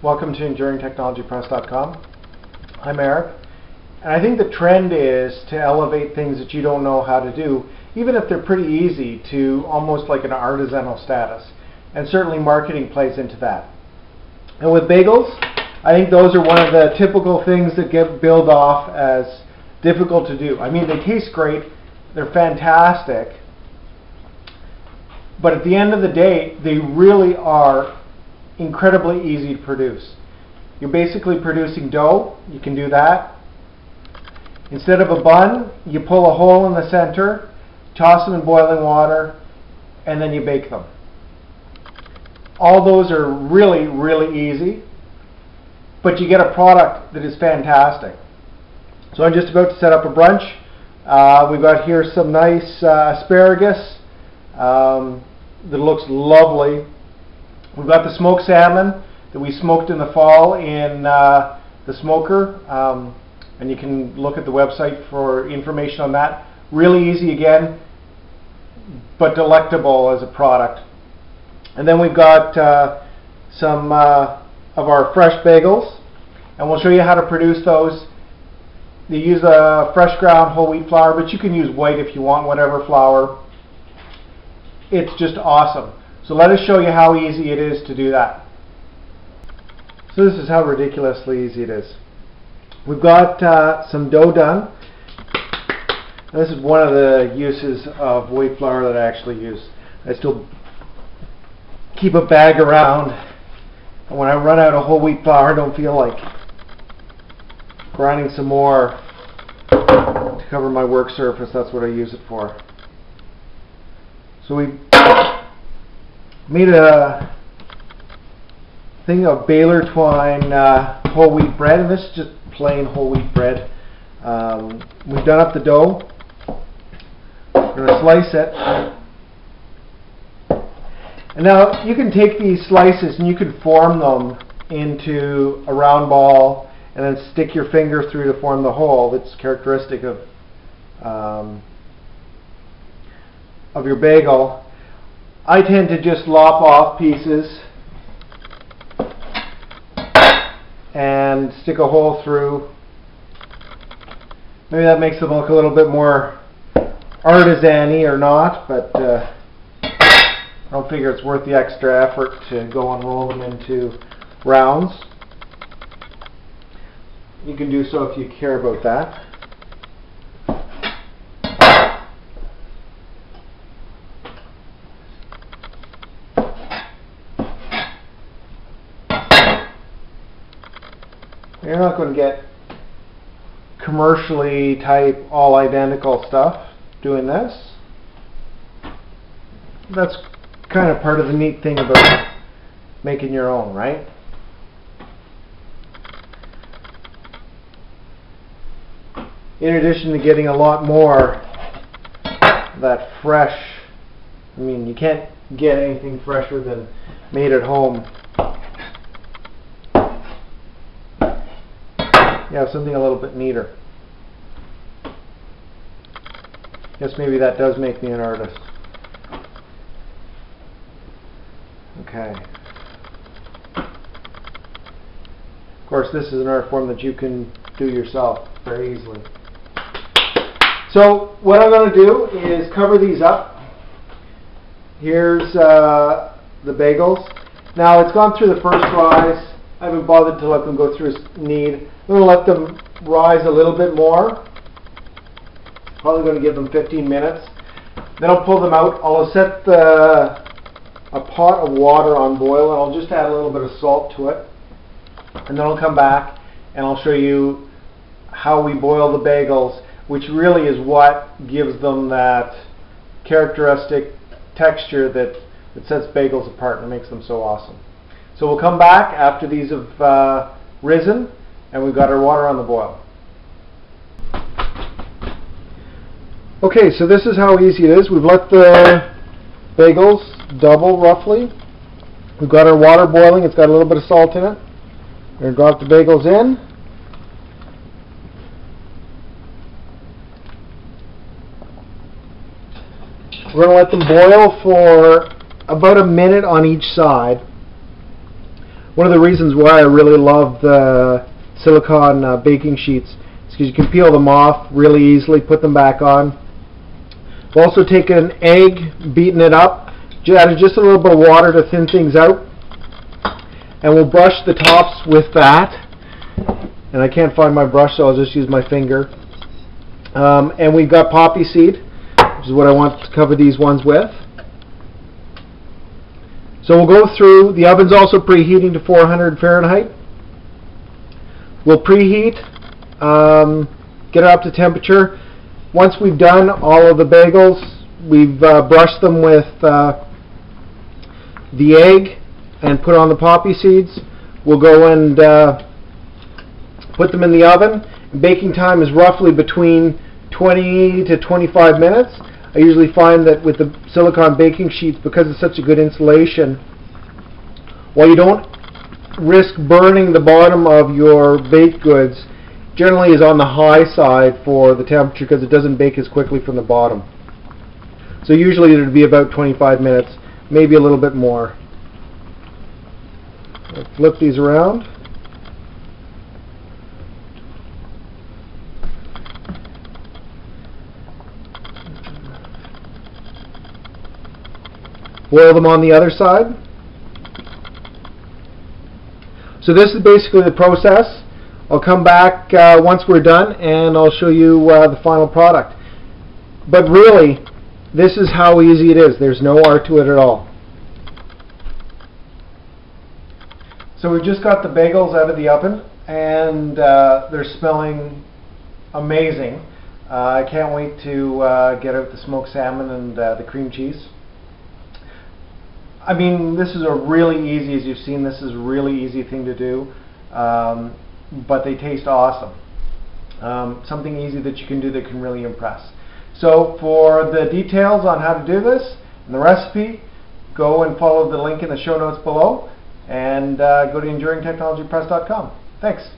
Welcome to EnduringTechnologyPress.com. I'm Eric, and I think the trend is to elevate things that you don't know how to do, even if they're pretty easy, to almost like an artisanal status. And certainly marketing plays into that. And with bagels, I think those are one of the typical things that get billed off as difficult to do. I mean, they taste great, they're fantastic, but at the end of the day, they really are incredibly easy to produce. You're basically producing dough. You can do that. Instead of a bun, you pull a hole in the center, toss them in boiling water, and then you bake them. All those are really, really easy, but you get a product that is fantastic. So I'm just about to set up a brunch. We've got here some nice asparagus that looks lovely. We've got the smoked salmon that we smoked in the fall in the smoker, and you can look at the website for information on that. Really easy again, but delectable as a product. And then we've got some of our fresh bagels, and we'll show you how to produce those. They use a fresh ground whole wheat flour, but you can use white if you want, whatever flour. It's just awesome. So let us show you how easy it is to do that. So this is how ridiculously easy it is. We've got some dough done. And this is one of the uses of wheat flour that I actually use. I still keep a bag around, and when I run out of whole wheat flour, I don't feel like grinding some more to cover my work surface. That's what I use it for. So we made a thing of baler twine whole wheat bread, and this is just plain whole wheat bread. We've done up the dough. We're going to slice it. And now you can take these slices and you can form them into a round ball and then stick your finger through to form the hole that's characteristic of your bagel. I tend to just lop off pieces and stick a hole through. Maybe that makes them look a little bit more artisan-y or not, but I don't figure it's worth the extra effort to go and roll them into rounds. You can do so if you care about that. You're not going to get commercially type all identical stuff doing this. That's kind of part of the neat thing about making your own, right? In addition to getting a lot more that fresh, I mean, you can't get anything fresher than made at home. You have something a little bit neater. Guess maybe that does make me an artist. Okay. Of course, this is an art form that you can do yourself very easily. So what I'm going to do is cover these up. Here's the bagels. Now it's gone through the first rise. I haven't bothered to let them go through as need. I'm going to let them rise a little bit more. Probably going to give them 15 minutes. Then I'll pull them out. I'll set a pot of water on boil, and I'll just add a little bit of salt to it. And then I'll come back and I'll show you how we boil the bagels, which really is what gives them that characteristic texture that sets bagels apart and makes them so awesome. So we'll come back after these have risen and we've got our water on the boil. Okay, so this is how easy it is. We've let the bagels double roughly. We've got our water boiling. It's got a little bit of salt in it. We're going to drop the bagels in. We're going to let them boil for about a minute on each side. One of the reasons why I really love the silicone baking sheets is because you can peel them off really easily, put them back on. We'll also take an egg, beaten it up, added just a little bit of water to thin things out, and we'll brush the tops with that. And I can't find my brush, so I'll just use my finger. And we've got poppy seed, which is what I want to cover these ones with. So we'll go through, the oven's also preheating to 400 Fahrenheit. We'll preheat, get it up to temperature. Once we've done all of the bagels, we've brushed them with the egg and put on the poppy seeds. We'll go and put them in the oven. Baking time is roughly between 20 to 25 minutes. I usually find that with the silicone baking sheets, because it's such a good insulation, while you don't risk burning the bottom of your baked goods, generally is on the high side for the temperature because it doesn't bake as quickly from the bottom. So usually it would be about 25 minutes, maybe a little bit more. I'll flip these around. Boil them on the other side. So this is basically the process. I'll come back once we're done and I'll show you the final product. But really, this is how easy it is. There's no art to it at all. So we've just got the bagels out of the oven and they're smelling amazing. I can't wait to get out the smoked salmon and the cream cheese. I mean, this is a really easy, as you've seen, this is a really easy thing to do, but they taste awesome. Something easy that you can do that can really impress. So for the details on how to do this and the recipe, go and follow the link in the show notes below and go to enduringtechnologypress.com. Thanks.